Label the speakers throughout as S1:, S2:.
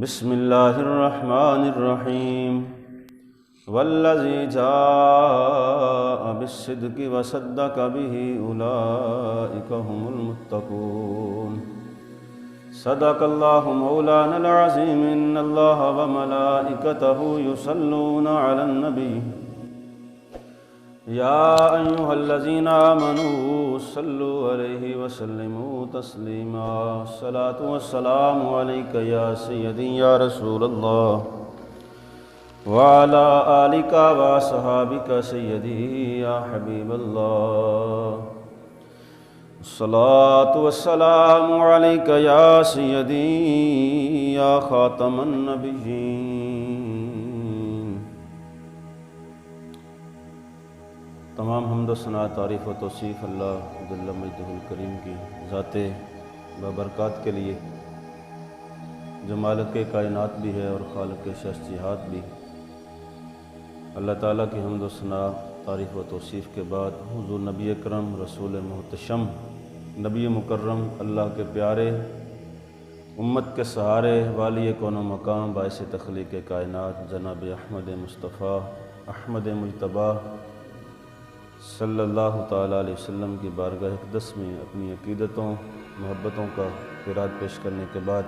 S1: बिस्मिल्लाहिर्रहमानिर्रहीम वल्लज़ी जाअ बिस्सिद्क़ि वसद्दक़ बिही उलाइका हुमुल मुत्तक़ून। सदक़ल्लाहु मौलानल अज़ीम। इन्नल्लाह व मलाइकतहु युसल्लूना अलन नबी या अय्युहल्लज़ीना आमनू सल्लु अलैहि वसल्लिमू तस्लीमा। अस्सलातु वस्सलामु अलैका या सय्यदी या रसूलल्लाह व अला आलिका व अस्हाबिका सय्यदी या हबीबल्लाह। अस्सलातु वस्सलामु अलैका या सय्यदी या खातमन नबिय्यीन। तमाम हम्द सना तारीफ़ व तौसीफ़ अल्लाह जल्ल मजदहुल करीम की ज़ाते बबरकात के लिए, जो मालिक कायनात भी है और खालिक शख्सियात भी। अल्लाह ताला की हम्द सना तारीफ़ व तौसीफ़ के बाद हुज़ूर नबी अकरम रसूल मुहतशम नबी मुकर्रम अल्लाह के प्यारे उम्मत के सहारे वाली कौनो मकाम बाइस तख्लीक़ कायनात जनाब अहमद मुस्तफ़ा अहमद मुजतबा सल्लल्लाहु ताला अलैहि वसल्लम की बारगाह अक़दस में अपनी अक़ीदतों मोहब्बतों का क़िरात पेश करने के बाद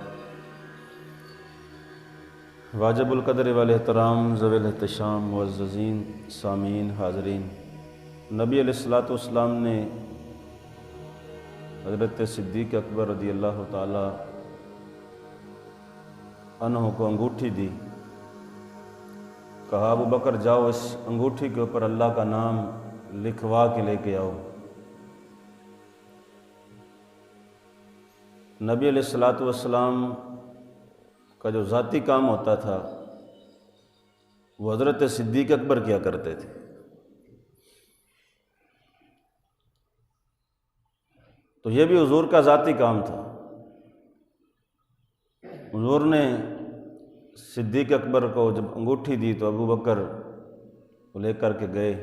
S1: वाजिबुल क़द्र वल एहतराम ज़वील एहतशाम मुअज़्ज़ज़ीन सामीन हाज़रीन, नबी अलैहिस्सलातु वस्सलाम ने हज़रत सिद्दीक़ अकबर रज़ियल्लाहु ताला अन्हु को अंगूठी दी। कहा अबू बकर जाओ इस अंगूठी के ऊपर अल्लाह का नाम लिखवा के लेके आओ। नबी अलैहिस्सलातु वस्सलाम का जो ज़ाती काम होता था वो हज़रत सिद्दीक़ अकबर किया करते थे। तो ये भी हुज़ूर का ज़ाती काम था। हुज़ूर ने सिद्दीक़ अकबर को जब अंगूठी दी तो अबू बकर को लेकर के गए।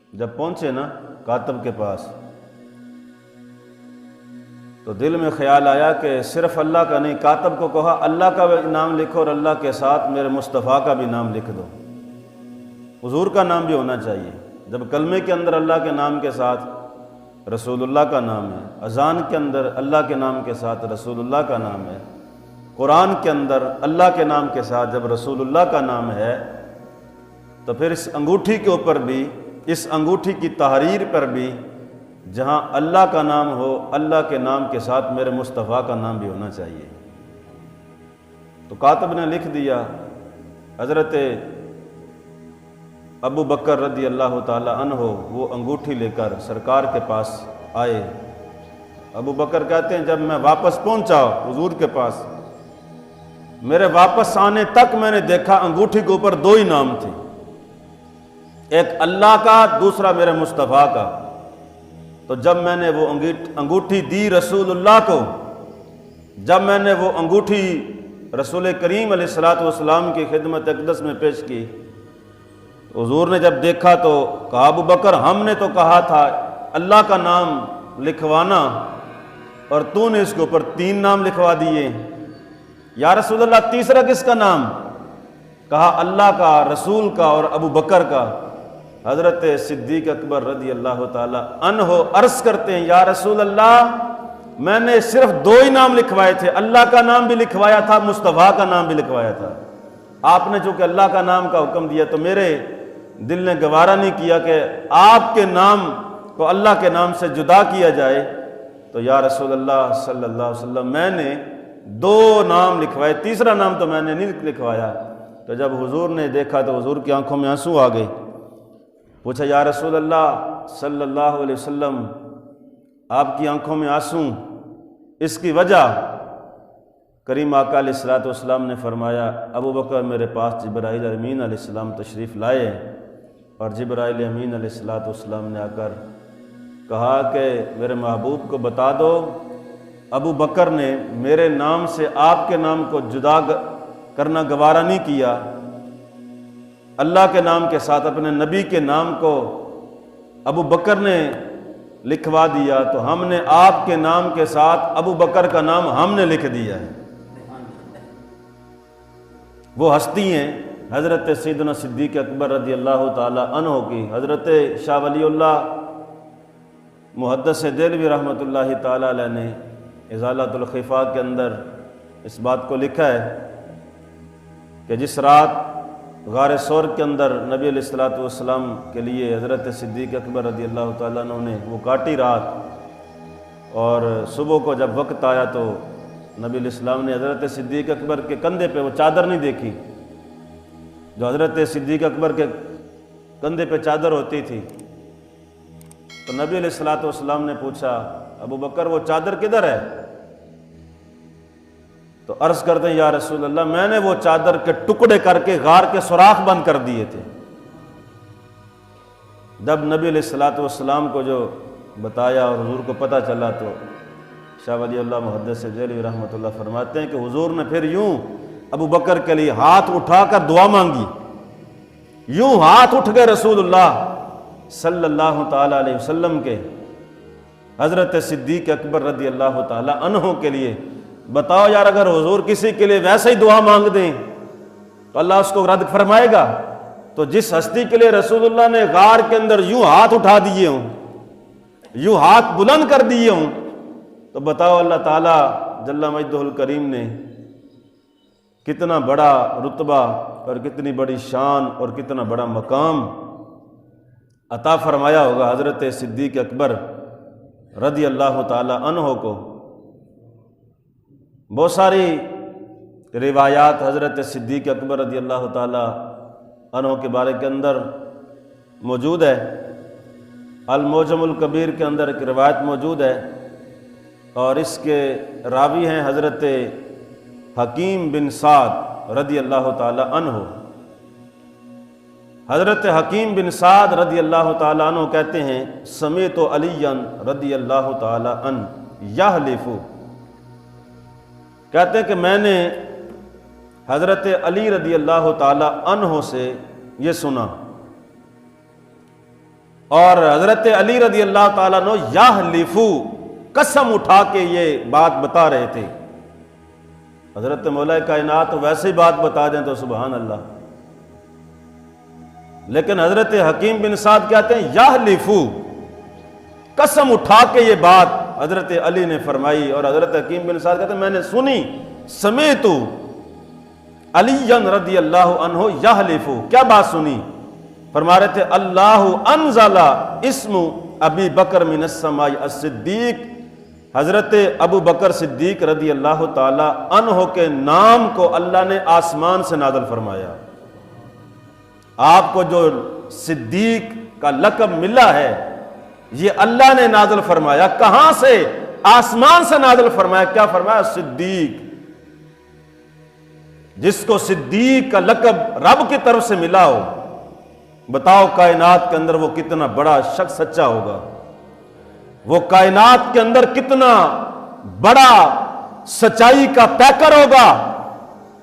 S1: जब पहुँचे ना कातब के पास तो दिल में ख्याल आया कि सिर्फ़ अल्लाह का नहीं, कातब को कहा अल्लाह का भी नाम लिखो और अल्लाह के साथ मेरे मुस्तफ़ा का भी नाम लिख दो। हुज़ूर का नाम भी होना चाहिए। जब कलमे के अंदर अल्लाह के नाम के साथ रसूलुल्लाह का नाम है, अज़ान के अंदर अल्लाह के नाम के साथ रसूलुल्लाह का नाम है, कुरान के अंदर अल्लाह के नाम के साथ जब रसूलुल्लाह का नाम है, तो फिर इस अंगूठी के ऊपर भी, इस अंगूठी की तहरीर पर भी जहाँ अल्लाह का नाम हो, अल्लाह के नाम के साथ मेरे मुस्तफ़ा का नाम भी होना चाहिए। तो कातब ने लिख दिया। हज़रत अबू बकर रज़ी अल्लाह ताला अन्हो वो अंगूठी लेकर सरकार के पास आए। अबू बकर कहते हैं जब मैं वापस पहुँचा हुज़ूर के पास, मेरे वापस आने तक मैंने देखा अंगूठी के ऊपर दो ही नाम थे, एक अल्लाह का, दूसरा मेरे मुस्तफ़ा का। तो जब मैंने वो अंगूठी दी रसूलुल्लाह को, जब मैंने वो अंगूठी रसूल करीम अलैहिस्सलातु वस्सलाम की खिदमत अक़दस में पेश की, तो हुज़ूर ने जब देखा तो कहा अबू बकर हमने तो कहा था अल्लाह का नाम लिखवाना और तूने इसके ऊपर तीन नाम लिखवा दिए। या रसूलल्लाह तीसरा किसका नाम? कहा अल्लाह का, रसूल का और अबू बकर का। हज़रत सिद्दीक़ अकबर रज़ी अल्लाह ताला अन्हो अर्ज़ करते हैं या रसूल अल्लाह मैंने सिर्फ दो ही नाम लिखवाए थे, अल्लाह का नाम भी लिखवाया था, मुस्तफ़ा का नाम भी लिखवाया था। आपने चूँकि अल्लाह का नाम का हुक्म दिया तो मेरे दिल ने गवारा नहीं किया कि आपके नाम को अल्लाह के नाम से जुदा किया जाए। तो या रसूल अल्लाह सल्लल्लाहु अलैहि वसल्लम मैंने दो नाम लिखवाए, तीसरा नाम तो मैंने नहीं लिखवाया। तो जब हुज़ूर ने देखा तो हुज़ूर की आंखों में आंसू आ गए। पूछा या रसूल अल्लाह सल्लल्लाहु अलैहि वसल्लम आपकी आंखों में आंसू, इसकी वजह? करीम आका अलैहिस्सलातु वस्सलाम ने फरमाया अबू बकर मेरे पास जिब्राईल अमीन अलैहिस्सलाम तशरीफ़ लाए और जिब्राईल अमीन अलैहिस्सलातु वस्सलाम ने आकर कहा कि मेरे महबूब को बता दो अबू बकर ने मेरे नाम से आपके नाम को जुदा करना गवारा नहीं किया, अल्लाह के नाम के साथ अपने नबी के नाम को अबू बकर ने लिखवा दिया, तो हमने आपके नाम के साथ अबू बकर का नाम हमने लिख दिया है। वो हस्ती हैं हज़रत सैयदना सिद्दीक़ अकबर रज़ी अल्लाह ताला अन्हो की। हज़रत शाह वलीउल्लाह मुहद्दिस देलवी रहमतुल्लाहि ताला अलैह ने इज़ालतुल ख़िफ़ा के अंदर इस बात को लिखा है कि जिस रात गार सौर के अंदर नबी अलैहिस्सलातु वस्सलाम के लिए हज़रत सिद्दीक़ अकबर रज़ी अल्लाह ताला अन्हु ने वो काटी रात, और सुबह को जब वक्त आया तो नबी अलैहिस्सलाम ने हज़रत सिद्दीक़ अकबर के कंधे पे वो चादर नहीं देखी जो हज़रत सिद्दीक़ अकबर के कंधे पे चादर होती थी। तो नबी अलैहिस्सलातु वस्सलाम ने पूछा, अबू बकर वो चादर किधर है? तो अर्ज़ करते हैं, या रसूल अल्लाह, मैंने वो चादर के टुकड़े करके गार के सुराख बंद कर दिए थे। जब नबी अलैहिस्सलातु वस्सलाम को जो बताया और हुजूर को पता चला तो शाह वलीउल्लाह मुहद्दिस देलवी रहमतुल्लाह फरमाते हैं कि हुजूर ने फिर यूं अबू बकर के लिए हाथ उठाकर दुआ मांगी। यूं हाथ उठ गए रसूलुल्लाह सल्लल्लाहु ताला अलैहि वसल्लम के हज़रत सिद्दीक़ अकबर रज़ी अल्लाह ताला अन्हो के लिए। बताओ यार, अगर हुजूर किसी के लिए वैसे ही दुआ मांग दें तो अल्लाह उसको रद्द फरमाएगा? तो जिस हस्ती के लिए रसूलुल्लाह ने गार के अंदर यूं हाथ उठा दिए हों, यूं हाथ बुलंद कर दिए हों, तो बताओ अल्लाह ताला जल्ला मजदुहुल करीम ने कितना बड़ा रुतबा और कितनी बड़ी शान और कितना बड़ा मकाम अता फरमाया होगा हज़रत सिद्दीक़ अकबर रज़ी अल्लाह ताला अन्हो को। बहुत सारी रिवायात हज़रत सिद्दीक़ अकबर रज़ी अल्लाह ताला अन्हो के बारे के अंदर मौजूद है। अल-मुअज्जमुल कबीर के अंदर एक रिवायत मौजूद है और इसके रावी हैं हज़रत हकीम बिन साद रज़ी अल्लाह ताला अन्हो। हज़रत हकीम बिन साद रज़ी अल्लाह ताला अन्हो कहते हैं, समीअतु अलिय्यन रज़ी अल्लाह ताला अन्हु यहलिफु, कहते हैं कि मैंने हज़रत अली रज़ी अल्लाह ताला अन्हो से ये सुना, और हज़रत अली रज़ी अल्लाह ताला अन्हु यहलिफु, कसम उठा के ये बात बता रहे थे। हज़रत मौला कायनात तो वैसे ही बात बता दें तो सुभान अल्लाह, लेकिन हज़रत हकीम बिन साद कहते हैं यहलिफु, कसम उठा के ये बात हज़रत अली ने फरमाई। और हज़रत हकीम बिन साद कहते हैं मैंने सुनी, समीअतु अलिय्यन रज़ी अल्लाह अन्हु यहलिफु, क्या बात सुनी? फरमा रहे थे, अल्लाहु अनज़ला इस्मु अबी बकर मिनस समाई अस-सिद्दीक़, हज़रत अबू बकर सिद्दीक़ रज़ी अल्लाह ताला अन्हो के नाम को अल्लाह ने आसमान से नाज़िल फरमाया। आपको जो सिद्दीक़ का लक़ब मिला है ये अल्लाह ने नाज़िल फरमाया। कहां से? आसमान से नाज़िल फरमाया। क्या फरमाया? सिद्दीक़। जिसको सिद्दीक़ का लक़ब रब की तरफ से मिला हो, बताओ कायनात के अंदर वो कितना बड़ा शख्स सच्चा होगा, वो कायनात के अंदर कितना बड़ा सच्चाई का पैकर होगा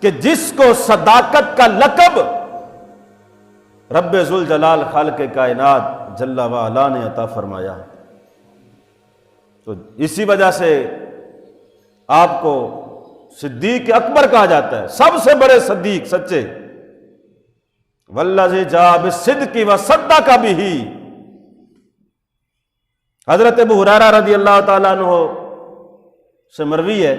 S1: कि जिसको सदाकत का लक़ब रब्बे जुल जलाल खालिक़े कायनात जल्ला व अला ने अता फरमाया। तो इसी वजह से आपको सिद्दीक़ अकबर कहा जाता है, सबसे बड़े सिद्दीक़, सच्चे। वल्लज़ी जा बिस्सिद्क़ि व सद्दक़ बिही। हज़रत अबू हुरैरा रज़ी अल्लाह ताला अन्हु से मरवी है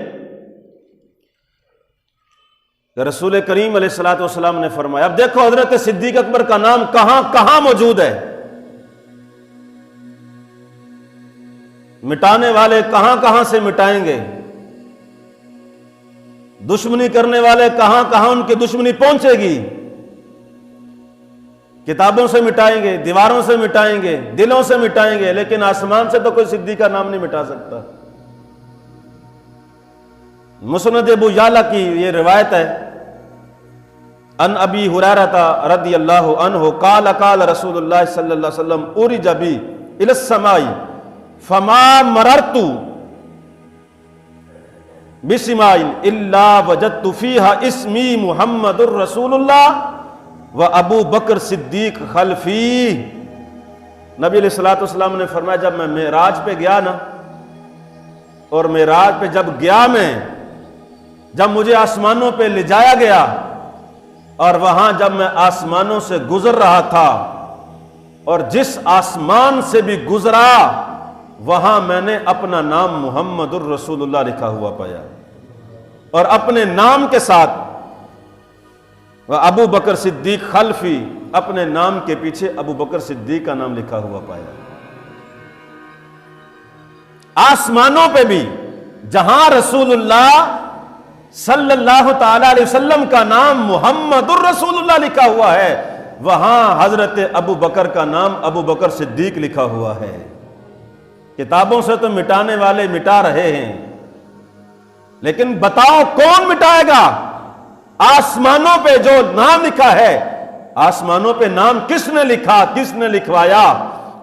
S1: कि रसूल करीम अलैहिस्सलातु वस्सलाम ने फरमाया, अब देखो हज़रत सिद्दीक़ अकबर का नाम कहां कहां मौजूद है, मिटाने वाले कहां कहां से मिटाएंगे, दुश्मनी करने वाले कहां कहां उनकी दुश्मनी पहुंचेगी। किताबों से मिटाएंगे, दीवारों से मिटाएंगे, दिलों से मिटाएंगे, लेकिन आसमान से तो कोई सिद्दीक़ का नाम नहीं मिटा सकता। मुस्नद अबू याला की ये रिवायत है, अन अबी हुरैरा रज़ी अल्लाहु अन्हु काल काल रसूलुल्लाह सल्लल्लाहु अलैहि वसल्लम उरिज बी इलस समाई फमा मररतु बिस्माइन इल्ला वजदतु फीहा इस्मी मुहम्मदुर रसूलुल्लाह व अबू बकर सिद्दीक़ खल्फी। नबी अलैहिस्सलातु वस्सलाम ने फरमाया, जब मैं मेराज पे गया ना, और मेराज पे जब गया मैं, जब मुझे आसमानों पे ले जाया गया और वहां जब मैं आसमानों से गुजर रहा था और जिस आसमान से भी गुजरा वहां मैंने अपना नाम मुहम्मदुर रसूलुल्लाह लिखा हुआ पाया और अपने नाम के साथ वह अबू बकर सिद्दीक खल्फी, अपने नाम के पीछे अबू बकर सिद्दीक का नाम लिखा हुआ पाया। आसमानों पे भी जहां रसूलुल्लाह सल्लल्लाहु ताला अलैहि वसल्लम का नाम मुहम्मदुर रसूलुल्लाह लिखा हुआ है, वहां हजरत अबू बकर का नाम अबू बकर सिद्दीक लिखा हुआ है। किताबों से तो मिटाने वाले मिटा रहे हैं, लेकिन बताओ कौन मिटाएगा? आसमानों पे जो नाम लिखा है, आसमानों पे नाम किसने लिखा, किसने लिखवाया?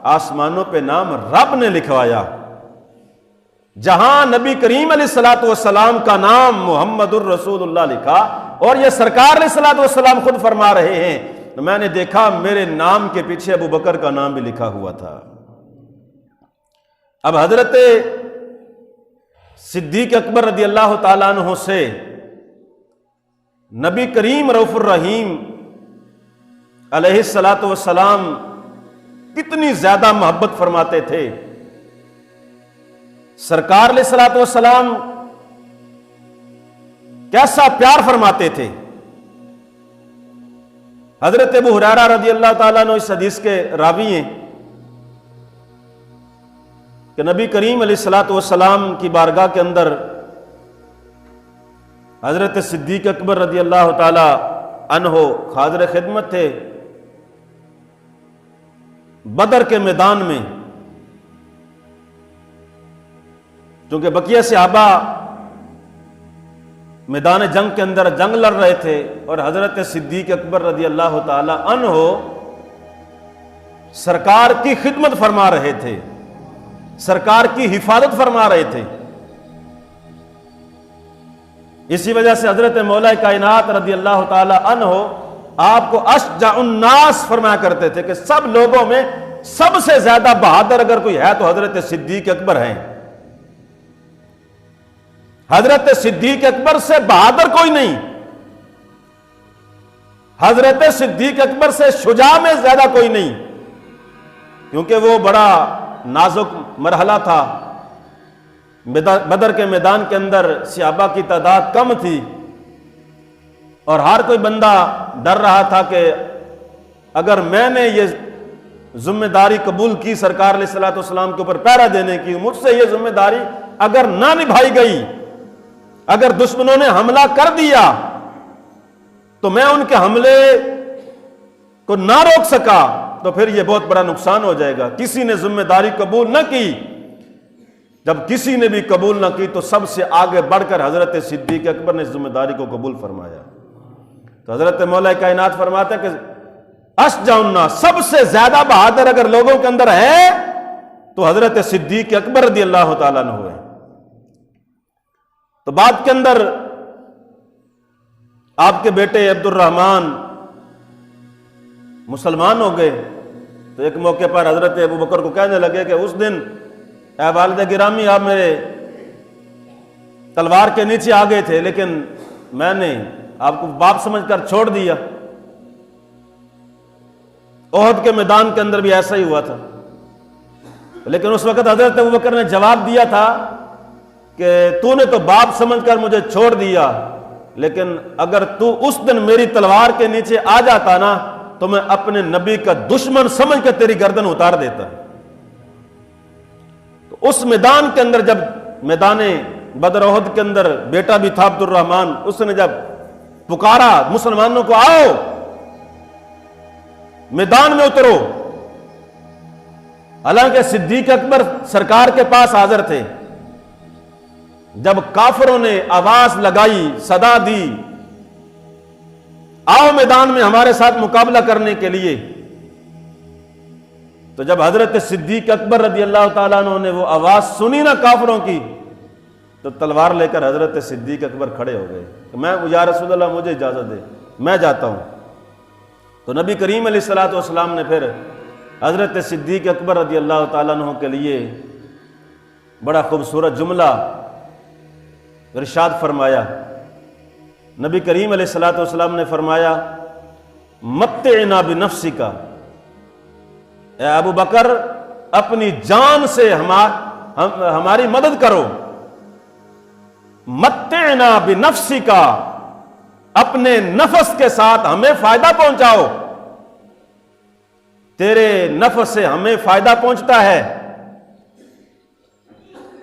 S1: आसमानों पे नाम रब ने लिखवाया। जहां नबी करीम अलैहिस्सलातु वस्सलाम का नाम मुहम्मदुर रसूलुल्लाह लिखा और यह सरकार अलैहिस्सलातु वस्सलाम खुद फरमा रहे हैं, तो मैंने देखा मेरे नाम के पीछे अबू बकर का नाम भी लिखा हुआ था। अब हजरत सिद्दीक अकबर रदी अल्लाह ताला अन्हु से नबी करीम रऊफुर रहीम अलैहिस्सलातु वस्सलाम कितनी ज्यादा मोहब्बत फरमाते थे। सरकार अलैहिस्सलातु वस्सलाम कैसा प्यार फरमाते थे। हजरत अबू हुरैरा रदी अल्लाह ताला अन्हु इस हदीस के रावी हैं कि नबी करीम अलैहिस्सलातु वस्सलाम की बारगाह के अंदर हजरत सिद्दीक अकबर रदी अल्लाह ताला अन्हो हाज़िर खिदमत थे। बदर के मैदान में क्योंकि बकिया सहाबा मैदान जंग के अंदर जंग लड़ रहे थे और हजरत सिद्दीक अकबर रदी अल्लाह ताला अन्हो सरकार की खिदमत फरमा रहे थे, सरकार की हिफाजत फरमा रहे थे। इसी वजह से हजरत मौला कायनात रदी अल्लाह ताला अन्हो आपको अशजाउन्नास फरमाया करते थे कि सब लोगों में सबसे ज्यादा बहादुर अगर कोई है तो हजरत सिद्दीक अकबर हैं। हजरत सिद्दीक अकबर से बहादुर कोई नहीं, हजरत सिद्दीक अकबर से शुजा में ज्यादा कोई नहीं, क्योंकि वो बड़ा नाजुक मरहला था। बदर के मैदान के अंदर सहाबा की तादाद कम थी और हर कोई बंदा डर रहा था कि अगर मैंने ये जिम्मेदारी कबूल की सरकार अलैहिस्सलातु वस्सलाम के ऊपर पहरा देने की, मुझसे ये जिम्मेदारी अगर ना निभाई गई, अगर दुश्मनों ने हमला कर दिया तो मैं उनके हमले को ना रोक सका तो फिर यह बहुत बड़ा नुकसान हो जाएगा। किसी ने जिम्मेदारी कबूल न की, जब किसी ने भी कबूल ना की तो सबसे आगे बढ़कर हजरत सिद्दीक अकबर ने जिम्मेदारी को कबूल फरमाया। तो हजरत मौला कायनात फरमाते कि अशजाउन्ना, सबसे ज्यादा बहादुर अगर लोगों के अंदर है तो हजरत सिद्दीक अकबर रदी अल्लाह ताला अन्हु है। तो बाद के अंदर आपके बेटे अब्दुर्रहमान मुसलमान हो गए। तो एक मौके पर हजरत अबू बकर को कहने लगे कि उस दिन ऐ वालिद गिरामी आप मेरे तलवार के नीचे आ गए थे, लेकिन मैंने आपको बाप समझकर छोड़ दिया। ओहद के मैदान के अंदर भी ऐसा ही हुआ था, लेकिन उस वक्त हजरत अबू बकर ने जवाब दिया था कि तूने तो बाप समझकर मुझे छोड़ दिया, लेकिन अगर तू उस दिन मेरी तलवार के नीचे आ जाता ना तो मैं अपने नबी का दुश्मन समझ कर तेरी गर्दन उतार देता। तो उस मैदान के अंदर, जब मैदान बदर ओहद के अंदर बेटा भी था अब्दुर्रहमान, उसने जब पुकारा मुसलमानों को, आओ मैदान में उतरो। हालांकि सिद्दीक अकबर सरकार के पास हाजिर थे। जब काफिरों ने आवाज लगाई, सदा दी, आओ मैदान में हमारे साथ मुकाबला करने के लिए, तो जब हजरत सिद्दीक अकबर रदी अल्लाह ताला अन्हु ने वो आवाज सुनी ना काफिरों की, तो तलवार लेकर हजरत सिद्दीक अकबर खड़े हो गए कि मैं, या रसूलल्लाह मुझे इजाजत दे, मैं जाता हूं। तो नबी करीम अलैहिस्सलातु वस्सलाम ने फिर हजरत सिद्दीक अकबर रदी अल्लाह ताला अन्हु के लिए बड़ा खूबसूरत जुमला इरशाद फरमाया। नबी करीम अलैहिस्सलातु वस्सलाम ने फरमाया मत्तेना बिनफ्सिका, ए अबू बकर अपनी जान से हमारी मदद करो। मत्तेना बिनफ्सिका, अपने नफस के साथ हमें फायदा पहुंचाओ। तेरे नफस से हमें फायदा पहुंचता है।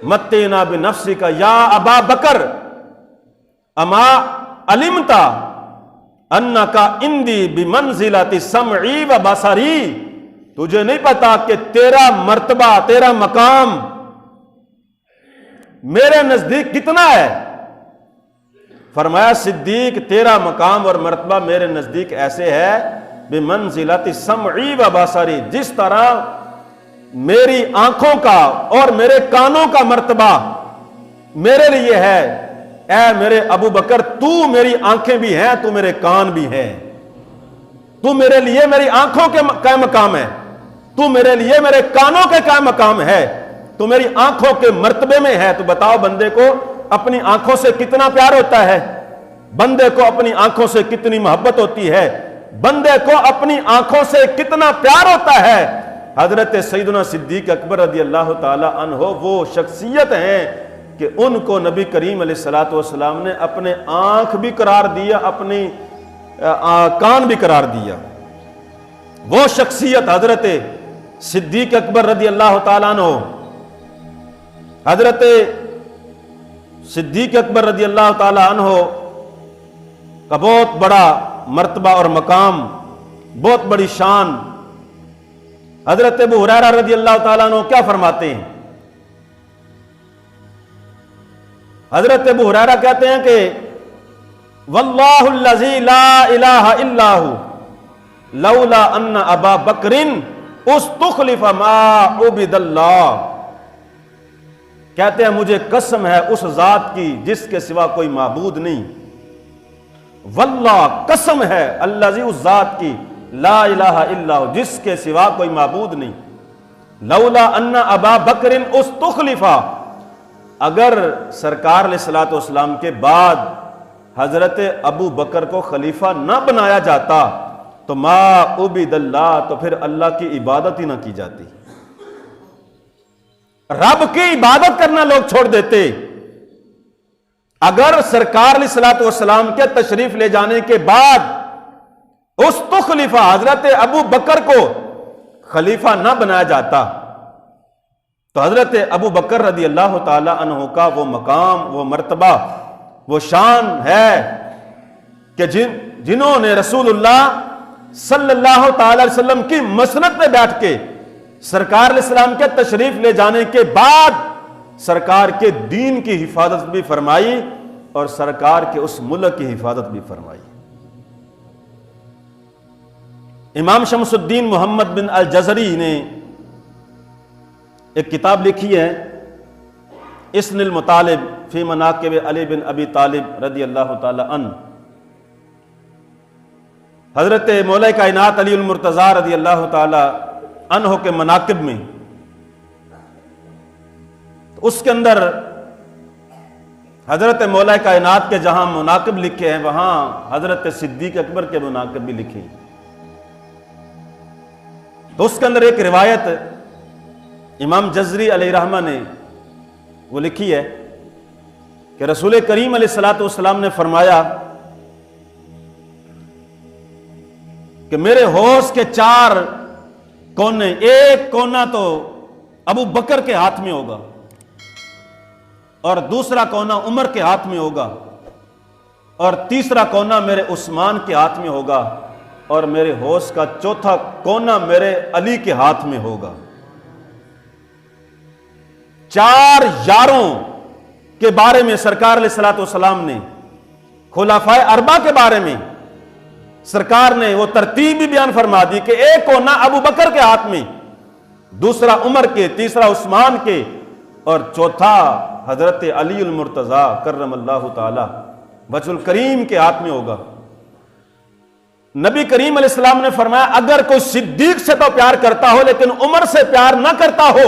S1: मत्तेना बिनफ्सिका या अबा बकर अमा अलिमता अन्ना का इंदी बिमंजिलति समई व बसरी, तुझे नहीं पता कि तेरा मर्तबा, तेरा मकाम मेरे नजदीक कितना है। फरमाया सिद्दीक, तेरा मकाम और मर्तबा मेरे नजदीक ऐसे है बिमंजिलति समई व बसरी, जिस तरह मेरी आंखों का और मेरे कानों का मर्तबा मेरे लिए है। ऐ मेरे अबू बकर, तू मेरी आंखें भी हैं, तू मेरे कान भी है। तू मेरे लिए मेरी आंखों के क्या मकाम है, तू मेरे लिए मेरे कानों के क्या मकाम है, तू मेरी आंखों के मर्तबे में है। तो बताओ बंदे को अपनी आंखों से कितना प्यार होता है, बंदे को अपनी आंखों से कितनी मोहब्बत होती है, बंदे को अपनी आंखों से कितना प्यार होता है। हजरत सैयदना सिद्दीक अकबर रज़ी अल्लाह ताला अन्हो वो शख्सियत हैं कि उनको नबी करीम अलैहिस्सलातु वस्सलाम ने अपने आंख भी करार दिया, अपनी कान भी करार दिया। वो शख्सियत हजरत सिद्दीक अकबर रज़ी अल्लाह ताला अन्हो, हजरत सिद्दीक अकबर रज़ी अल्लाह ताला अन्हो का बहुत बड़ा मर्तबा और मकाम, बहुत बड़ी शान। हजरत अबू हुरैरा रज़ी अल्लाह ताला अन्हो क्या फरमाते हैं? हजरत अबू हुरैरा कहते हैं कि वल्लाहुल्लज़ी ला इलाहा इल्लाहु लौला अन्ना अबा बकरिन उस्तुखलिफा मा उबिदल्लाह, कहते हैं मुझे कसम है उस जात की जिसके सिवा कोई माबूद नहीं। वल्लाह, कसम है, अल्लाजी, उस जात की, ला इलाहा इल्लाहु, जिसके सिवा कोई माबूद नहीं। लौला अन्ना अबा बकरिन उस्तुखलिफा, अगर सरकार अलैहिस्सलातु वस्सलाम के बाद हजरत अबू बकर को खलीफा ना बनाया जाता तो मा उबिदल्लाह, तो फिर अल्लाह की इबादत ही ना की जाती, रब की इबादत करना लोग छोड़ देते। अगर सरकार अलैहिस्सलातु वस्सलाम के तशरीफ ले जाने के बाद उस तो खलीफा हजरत अबू बकर को खलीफा ना बनाया जाता तो हजरत अबू बकर रज़ी अल्लाह ताला अन्हु का वो मकाम, वो मर्तबा, वो शान है कि जिन्होंने रसूलुल्लाह सल्लल्लाहु ताला अलैहि वसल्लम की मसनद पे बैठ के सरकार अलैहिस्सलाम के तशरीफ ले जाने के बाद सरकार के दीन की हिफाजत भी फरमाई और सरकार के उस मुल्क की हिफाजत भी फरमाई। इमाम शमसुद्दीन मोहम्मद बिन अल जज़री ने एक किताब लिखी है, इस्निल मुतालिब फी मनाकिब अली बिन अबी तालिब रज़ी अल्लाह ताला अन्हु। हजरत मौला कायनात अली मुर्तज़ा रज़ी अल्लाह ताला अन्हु के मनाकिब में, तो उसके अंदर हजरत मौला कायनात के जहां मनाकिब लिखे हैं वहां हजरत सिद्दीक अकबर के मनाकिब भी लिखे। तो उसके अंदर एक रिवायत इमाम जज़री अलैहिर्रहमा ने वो लिखी है कि रसूल करीम अलैहिस्सलातु वस्सलाम ने फरमाया कि मेरे होश के 4 कोने, एक कोना तो अबू बकर के हाथ में होगा और दूसरा कोना उमर के हाथ में होगा और तीसरा कोना मेरे उस्मान के हाथ में होगा और मेरे होश का चौथा कोना मेरे अली के हाथ में होगा। 4 यारों के बारे में सरकार अलैहिस्सलातु वस्सलाम ने, खुलाफाए अरबा के बारे में सरकार ने वो तरतीब भी बयान फरमा दी कि एक कोना अबू बकर के हाथ में, दूसरा उमर के, तीसरा उस्मान के और चौथा हजरत अली मुर्तज़ा करमल्लाहु ताला वजहुल करीम के हाथ में होगा। नबी करीम अलैहिस्सलाम ने फरमाया अगर कोई सिद्दीक से तो प्यार करता हो लेकिन उमर से प्यार ना करता हो,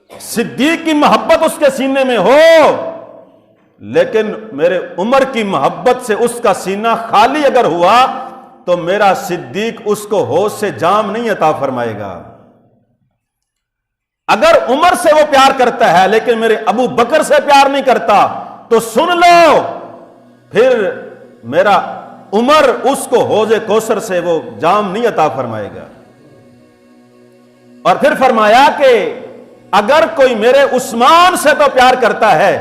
S1: सिद्दीक की मोहब्बत उसके सीने में हो लेकिन मेरे उमर की मोहब्बत से उसका सीना खाली अगर हुआ तो मेरा सिद्दीक उसको होश से जाम नहीं अता फरमाएगा। अगर उमर से वो प्यार करता है लेकिन मेरे अबू बकर से प्यार नहीं करता, तो सुन लो, फिर मेरा उमर उसको हौज़े कौसर से वो जाम नहीं अता फरमाएगा। और फिर फरमाया कि अगर कोई मेरे उस्मान से तो प्यार करता है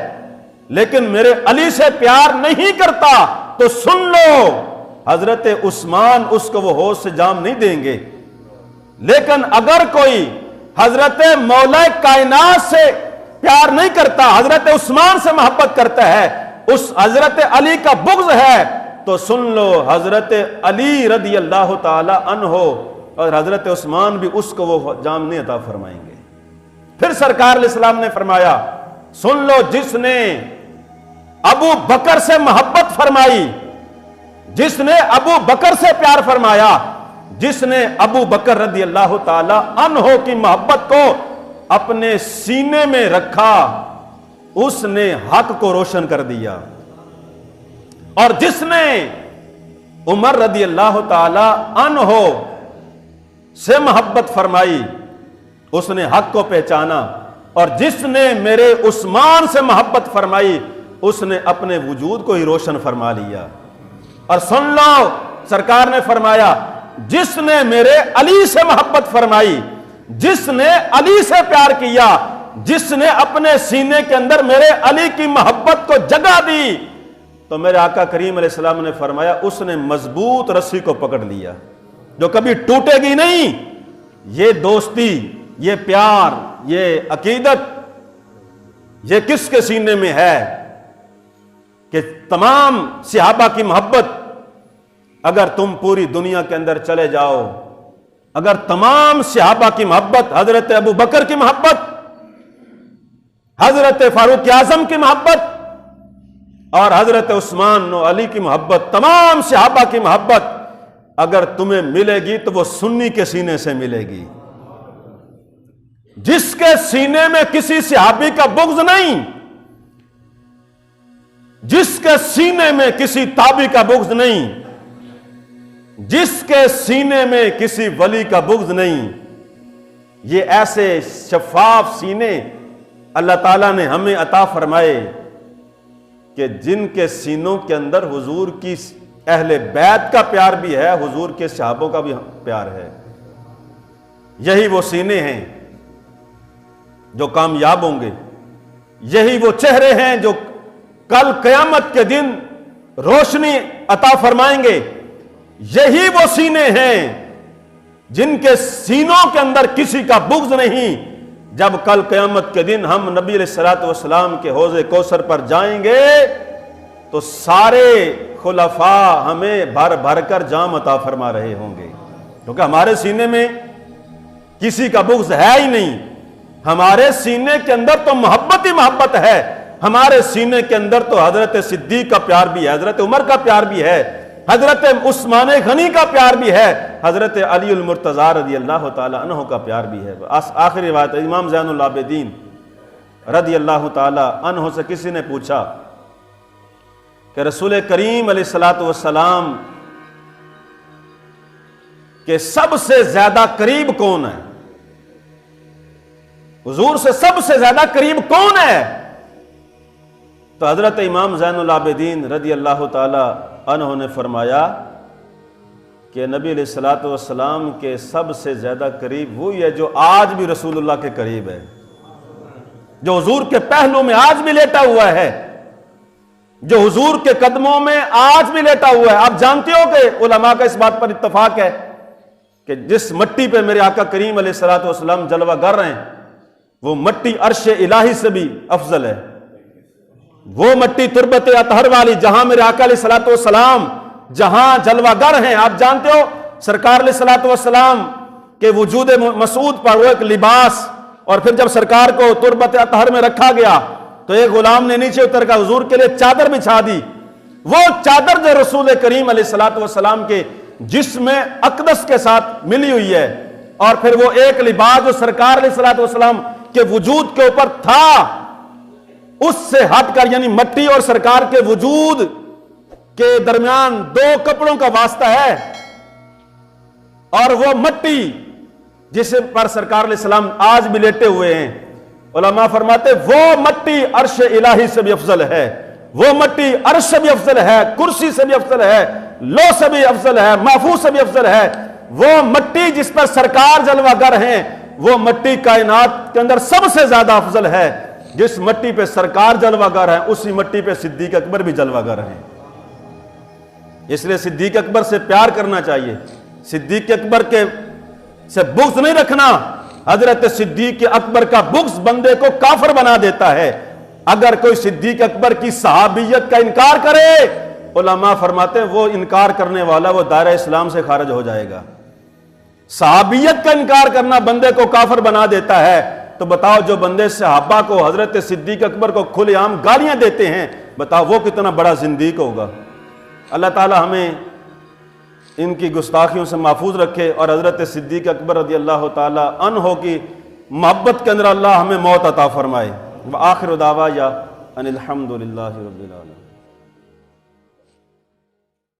S1: लेकिन मेरे अली से प्यार नहीं करता, तो सुन लो, हजरत उस्मान उसको वो होश से जाम नहीं देंगे। लेकिन अगर कोई हजरत मौला कायनात से प्यार नहीं करता, हजरत उस्मान से मोहब्बत करता है, उस हजरत अली का बुग़्ज़ है, तो सुन लो, हजरत अली रदी अल्लाह ताला अन्हो और हजरत उस्मान भी उसको वो जाम नहीं अता फरमाएंगे। फिर सरकार अलैहिस्सलाम ने फरमाया, सुन लो, जिसने अबू बकर से मोहब्बत फरमाई, जिसने अबू बकर से प्यार फरमाया, जिसने अबू बकर रदी अल्लाह ताला अन्हो की मोहब्बत को अपने सीने में रखा, उसने हक को रोशन कर दिया। और जिसने उमर रदी अल्लाह ताला अन्हो से मोहब्बत फरमाई, उसने हक को पहचाना। और जिसने मेरे उस्मान से मोहब्बत फरमाई, उसने अपने वजूद को ही रोशन फरमा लिया। और सुन लो, सरकार ने फरमाया, जिसने मेरे अली से मोहब्बत फरमाई, जिसने अली से प्यार किया, जिसने अपने सीने के अंदर मेरे अली की मोहब्बत को जगह दी, तो मेरे आका करीम अलैहिस्सलाम ने फरमाया, उसने मजबूत रस्सी को पकड़ लिया जो कभी टूटेगी नहीं। ये दोस्ती, ये प्यार, ये अकीदत, ये किसके सीने में है कि तमाम सहाबा की मोहब्बत, अगर तुम पूरी दुनिया के अंदर चले जाओ, अगर तमाम सहाबा की मोहब्बत, हजरत अबू बकर की मोहब्बत, हजरत फारूक आजम की मोहब्बत और हजरत उस्मान और अली की मोहब्बत, तमाम सहाबा की मोहब्बत अगर तुम्हें मिलेगी तो वो सुन्नी के सीने से मिलेगी, जिसके सीने में किसी सहाबी का बुग़्ज़ नहीं, जिसके सीने में किसी ताबी का बुग़्ज़ नहीं, जिसके सीने में किसी वली का बुग़्ज़ नहीं। ये ऐसे शफाफ सीने अल्लाह ताला ने हमें अता फरमाए कि जिनके सीनों के अंदर हुजूर की अहले बैत का प्यार भी है, हुजूर के सहाबों का भी प्यार है। यही वो सीने हैं जो कामयाब होंगे, यही वो चेहरे हैं जो कल क़यामत के दिन रोशनी अता फरमाएंगे, यही वो सीने हैं जिनके सीनों के अंदर किसी का बुग़्ज़ नहीं। जब कल क़यामत के दिन हम नबी अलैहिस्सलातु वस्सलाम के हौज़े कौसर पर जाएंगे तो सारे खुलफा हमें भर भर कर जाम अता फरमा रहे होंगे, क्योंकि हमारे सीने में किसी का बुग़्ज़ है ही नहीं। हमारे सीने के अंदर तो मोहब्बत ही मोहब्बत है, हमारे सीने के अंदर तो हजरत सिद्दीक का प्यार भी है, हजरत उमर का प्यार भी है, हजरत उस्मान गनी का प्यार भी है, हजरत अली उल मुर्तज़ा रज़ी अल्लाह ताला अन्हु का प्यार भी है। आखिरी बात, इमाम ज़ैनुल आबिदीन रज़ी अल्लाह ताला अन्हु से किसी ने पूछा कि रसूल करीम अलैहिस्सलातु वस्सलाम के सबसे ज्यादा करीब कौन है, हुजूर से सबसे ज्यादा करीब कौन है? तो हजरत इमाम ज़ैनुल आबिदीन रज़ी अल्लाह ताला अन्हु ने फरमाया कि नबी अलैहिस्सलातु वस्सलाम के सबसे ज्यादा करीब वही है जो आज भी रसूलुल्लाह के करीब है, जो हुजूर के पहलू में आज भी लेटा हुआ है, जो हुजूर के कदमों में आज भी लेटा हुआ है। आप जानते हो कि उलमा का इस बात पर इत्तफाक है कि जिस मिट्टी पे मेरे आका करीम अलैहिस्सलातु वस्सलाम जलवा कर रहे हैं, वो मिट्टी अर्श इलाही से भी अफजल है। वो मिट्टी तुरबत अतहर वाली, जहां मेरे आका अलैहिस्सलातु वस्सलाम जहां जलवागर हैं। आप जानते हो सरकार अलैहिस्सलातु वस्सलाम के वजूद मसूद पर वो एक लिबास, और फिर जब सरकार को तुरबत अतहर में रखा गया तो एक गुलाम ने नीचे उतर कर हुजूर के लिए चादर बिछा दी। वो चादर जो रसूल करीम अलैहिस्सलातु वस्सलाम के जिस्म अक़दस के साथ मिली हुई है, और फिर वो एक लिबास जो सरकार अलैहिस्सलातु वस्सलाम के वजूद के ऊपर था, उससे हटकर, यानी मिट्टी और सरकार के वजूद के दरमियान दो कपड़ों का वास्ता है, और वो मट्टी जिस पर सरकार अलैहिस्सलाम आज भी लेटे हुए हैं, उलमा फरमाते वो मट्टी अर्श इलाही से भी अफजल है, वो मट्टी अर्श से भी अफजल है, कुर्सी से भी अफजल है, लो से भी अफजल है, महफूज से भी अफजल है। वो मट्टी जिस पर सरकार जलवागर हैं, वो मट्टी कायनात के अंदर सबसे ज्यादा अफजल है। जिस मट्टी पे सरकार जलवागर है, उसी मट्टी पे सिद्दीक अकबर भी जलवागर हैं। इसलिए सिद्दीक अकबर से प्यार करना चाहिए, सिद्दीक अकबर के से बुग़्ज़ नहीं रखना। हजरत सिद्दीक अकबर का बुग़्ज़ बंदे को काफिर बना देता है। अगर कोई सिद्दीक अकबर की सहाबियत का इनकार करे, उलमा फरमाते हैं वो इनकार करने वाला वो दायरा इस्लाम से खारिज हो जाएगा। सहाबियत का इनकार करना बंदे को काफिर बना देता है। तो बताओ, जो बंदे सहाबा को, हजरत सिद्दीक अकबर को खुलेआम गालियां देते हैं, बताओ वो कितना बड़ा जिंदीक होगा। अल्लाह ताला हमें इनकी गुस्ताखियों से महफूज रखे और हजरत सिद्दीक अकबर रज़ी अल्लाह ताला अन्हो की मोहब्बत के अंदर अल्लाह हमें मौत अता फरमाए। व आखिर दावा या अनिल हम्दुलिल्लाहि रब्बिल आलमीन।